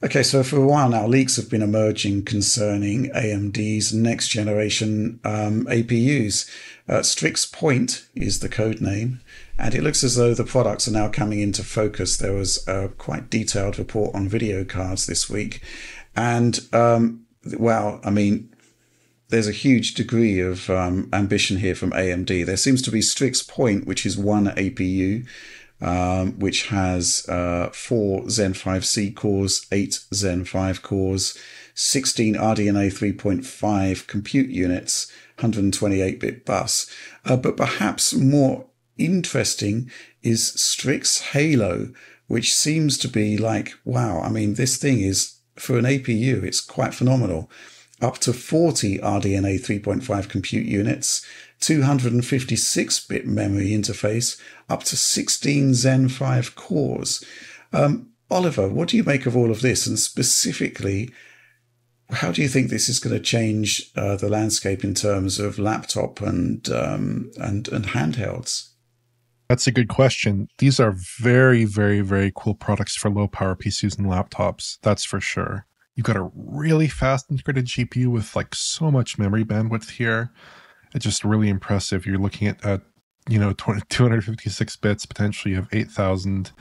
Okay, so for a while now, leaks have been emerging concerning AMD's next generation APUs. Strix Point is the code name, and it looks as though the products are now coming into focus. There was a quite detailed report on video cards this week, and wow, I mean, there's a huge degree of ambition here from AMD. There seems to be Strix Point, which is one APU, which has four Zen 5C cores, eight Zen 5 cores, 16 RDNA 3.5 compute units, 128-bit bus. But perhaps more interesting is Strix Halo, which seems to be like, wow, I mean, this thing is, for an APU, it's quite phenomenal. Up to 40 RDNA 3.5 compute units, 256-bit memory interface, up to 16 Zen 5 cores. Oliver, what do you make of all of this? And specifically, how do you think this is going to change the landscape in terms of laptop and handhelds? That's a good question. These are very, very, very cool products for low power PCs and laptops. That's for sure. You've got a really fast integrated GPU with like so much memory bandwidth here. It's just really impressive. You're looking at 256 bits, potentially you have 8,000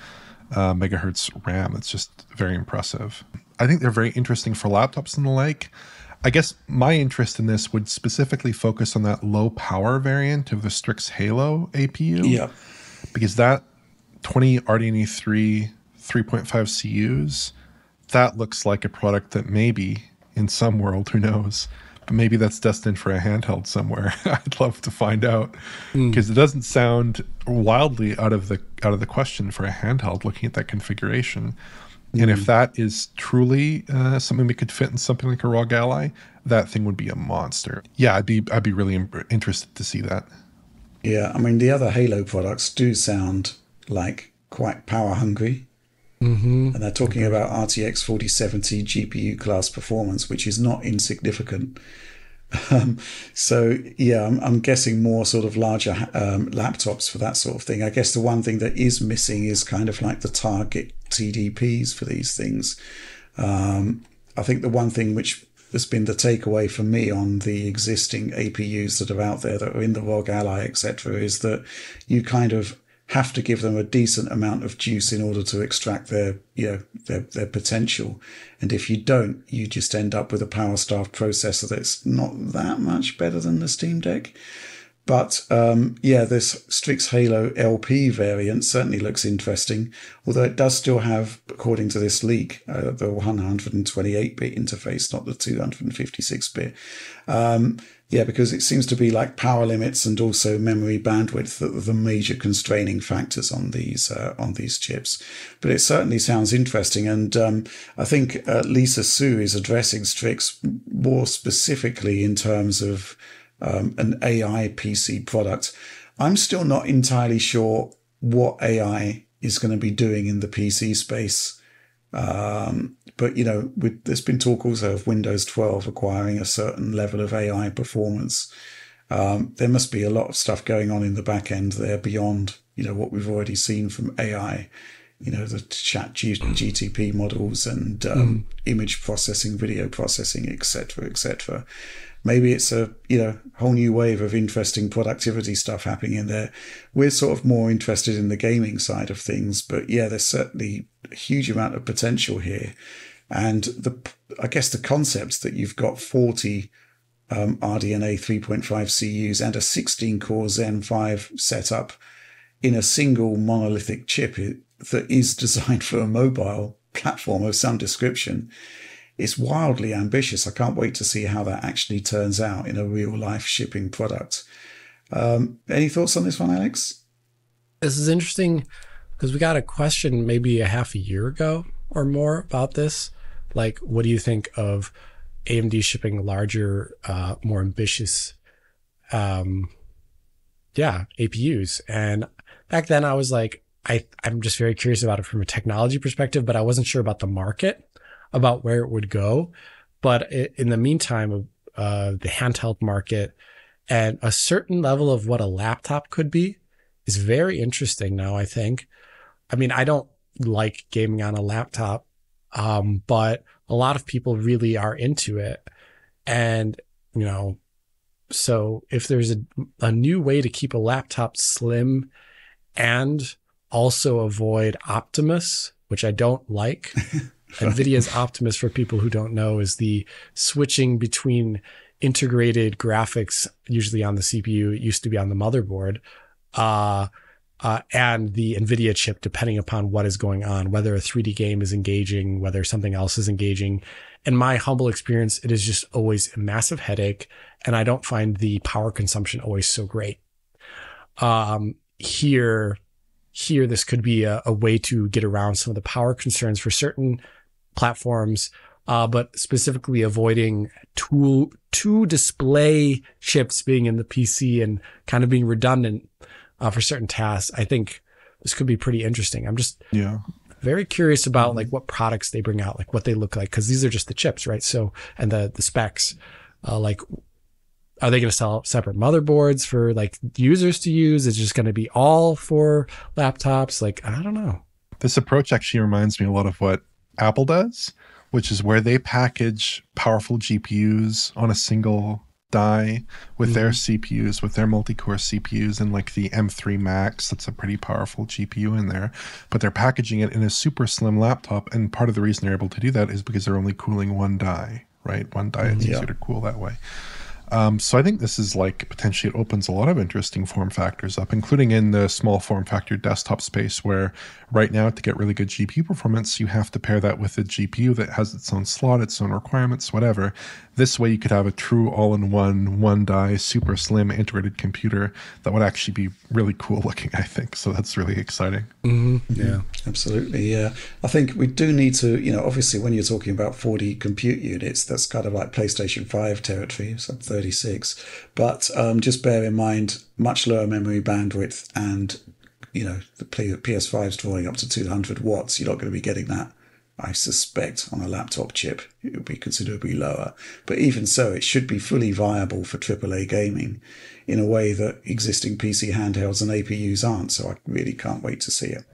megahertz RAM. It's just very impressive. I think they're very interesting for laptops and the like. I guess my interest in this would specifically focus on that low power variant of the Strix Halo APU. Yeah. Because that 20 RDNA 3.5 CUs, that looks like a product that maybe in some world, who knows, but maybe that's destined for a handheld somewhere. I'd love to find out, because it doesn't sound wildly out of the question for a handheld looking at that configuration. And if that is truly something we could fit in something like a ROG Ally, that thing would be a monster. Yeah, I'd be really interested to see that. Yeah, I mean, the other Halo products do sound like quite power hungry. And they're talking about RTX 4070 GPU class performance, which is not insignificant. So yeah, I'm guessing more sort of larger laptops for that sort of thing. I guess the one thing that is missing is kind of like the target TDPs for these things. I think the one thing which has been the takeaway for me on the existing APUs that are out there that are in the ROG Ally, etc., is that you kind of have to give them a decent amount of juice in order to extract their potential. And if you don't, you just end up with a power starved processor that's not that much better than the Steam Deck. But this Strix Halo LP variant certainly looks interesting, although it does still have, according to this leak, the 128-bit interface, not the 256-bit. Because it seems to be like power limits and also memory bandwidth that are the major constraining factors on these chips. But it certainly sounds interesting, and I think Lisa Su is addressing Strix more specifically in terms of an AI PC product. I'm still not entirely sure what AI is going to be doing in the PC space. But, there's been talk also of Windows 12 acquiring a certain level of AI performance. There must be a lot of stuff going on in the back end there beyond, what we've already seen from AI, the chat GTP models and image processing, video processing, etc., etc. Maybe it's a whole new wave of interesting productivity stuff happening in there. We're sort of more interested in the gaming side of things, but yeah, there's certainly a huge amount of potential here. And I guess the concept that you've got 40 RDNA 3.5 CUs and a 16-core Zen 5 setup in a single monolithic chip that is designed for a mobile platform of some description. It's wildly ambitious. I can't wait to see how that actually turns out in a real life shipping product. Any thoughts on this one, Alex? This is interesting because we got a question maybe a half a year ago or more about this. Like, what do you think of AMD shipping larger, more ambitious, APUs? And back then I was like, I'm just very curious about it from a technology perspective, but I wasn't sure about the market, about where it would go. But in the meantime, the handheld market and a certain level of what a laptop could be is very interesting now, I think. I mean, I don't like gaming on a laptop But a lot of people really are into it. And, so if there's a new way to keep a laptop slim and also avoid Optimus, which I don't like. NVIDIA's Optimus, for people who don't know, is the switching between integrated graphics, usually on the CPU. It used to be on the motherboard, and the NVIDIA chip, depending upon what is going on, whether a 3D game is engaging, whether something else is engaging. In my humble experience, it is just always a massive headache, and I don't find the power consumption always so great. Here, this could be a way to get around some of the power concerns for certain platforms, but specifically avoiding two display chips being in the PC and kind of being redundant for certain tasks. I think this could be pretty interesting. I'm just very curious about like what products they bring out, like what they look like, because these are just the chips, right? So, and the specs, like, are they going to sell separate motherboards for like users to use? Is it just going to be all for laptops? Like, I don't know. This approach actually reminds me a lot of what Apple does, which is where they package powerful GPUs on a single die with their CPUs, with their multi-core CPUs, and like the M3 Max, that's a pretty powerful GPU in there, but they're packaging it in a super slim laptop. And part of the reason they're able to do that is because they're only cooling one die, right? One die, it's easier to cool that way. So I think this is like potentially it opens a lot of interesting form factors up, including in the small form factor desktop space, where right now to get really good GPU performance, you have to pair that with a GPU that has its own slot, its own requirements, whatever. This way you could have a true all-in-one, one die, super slim integrated computer that would actually be really cool looking, I think. So that's really exciting. Yeah, absolutely. Yeah. I think we do need to, obviously when you're talking about 40 compute units, that's kind of like PlayStation 5 territory, so 36. But just bear in mind, much lower memory bandwidth and, the PS5 is drawing up to 200 watts. You're not going to be getting that, I suspect, on a laptop chip. It would be considerably lower. But even so, it should be fully viable for AAA gaming in a way that existing PC handhelds and APUs aren't. So I really can't wait to see it.